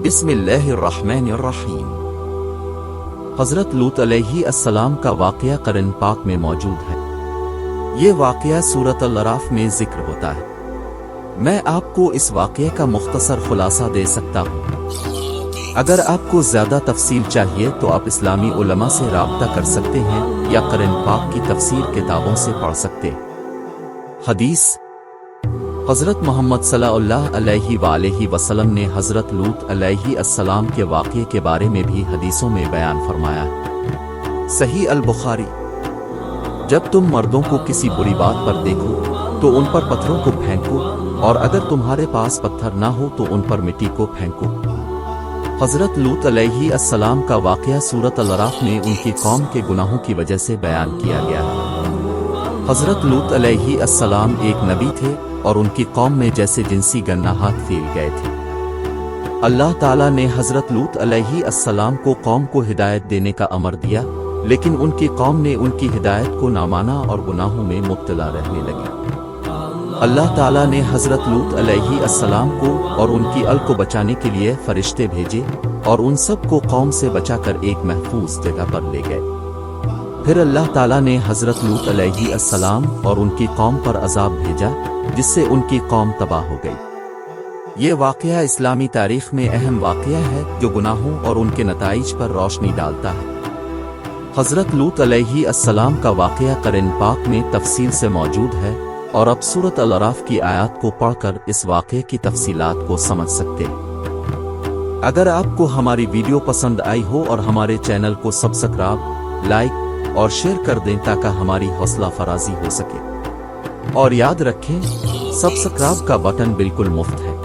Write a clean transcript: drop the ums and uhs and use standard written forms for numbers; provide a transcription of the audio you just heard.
بسم اللہ الرحمن الرحیم۔ حضرت لوط علیہ السلام کا واقعہ قرآن پاک میں موجود ہے۔ یہ واقعہ سورۃ الاعراف میں ذکر ہوتا ہے۔ میں آپ کو اس واقعے کا مختصر خلاصہ دے سکتا ہوں۔ اگر آپ کو زیادہ تفصیل چاہیے تو آپ اسلامی علماء سے رابطہ کر سکتے ہیں یا قرآن پاک کی تفسیر کتابوں سے پڑھ سکتے ہیں۔ حدیث: حضرت محمد صلی اللہ علیہ وآلہ وسلم نے حضرت لوط علیہ السلام کے واقعے کے بارے میں بھی حدیثوں میں بیان فرمایا ہے۔ صحیح البخاری: جب تم مردوں کو کسی بری بات پر دیکھو تو ان پر پتھروں کو پھینکو، اور اگر تمہارے پاس پتھر نہ ہو تو ان پر مٹی کو پھینکو۔ حضرت لوط علیہ السلام کا واقعہ سورۃ الاعراف میں ان کی قوم کے گناہوں کی وجہ سے بیان کیا گیا ہے۔ حضرت لوط علیہ السلام ایک نبی تھے اور ان کی قوم میں جیسے جنسی گناہات پھیل گئے تھے۔ اللہ تعالیٰ نے حضرت لوط علیہ السلام کو قوم کو ہدایت دینے کا امر دیا، لیکن ان کی قوم نے ان کی ہدایت کو نہ مانا اور گناہوں میں مبتلا رہنے لگی۔ اللہ تعالیٰ نے حضرت لوط علیہ السلام کو اور ان کی اہل کو بچانے کے لیے فرشتے بھیجے اور ان سب کو قوم سے بچا کر ایک محفوظ جگہ پر لے گئے۔ پھر اللہ تعالیٰ نے حضرت لوط علیہ السلام اور ان کی قوم پر عذاب بھیجا، جس سے ان کی قوم تباہ ہو گئی۔ یہ واقعہ اسلامی تاریخ میں اہم واقعہ ہے جو گناہوں اور ان کے نتائج پر روشنی ڈالتا ہے۔ حضرت لوط علیہ السلام کا واقعہ قرآن پاک میں تفصیل سے موجود ہے، اور اب سورۃ الاعراف کی آیات کو پڑھ کر اس واقعے کی تفصیلات کو سمجھ سکتے ہیں۔ اگر آپ کو ہماری ویڈیو پسند آئی ہو اور ہمارے چینل کو سبسکرائب، لائک اور شیئر کر دیں تاکہ ہماری حوصلہ افزائی ہو سکے۔ اور یاد رکھیں، سبسکرائب کا بٹن بالکل مفت ہے۔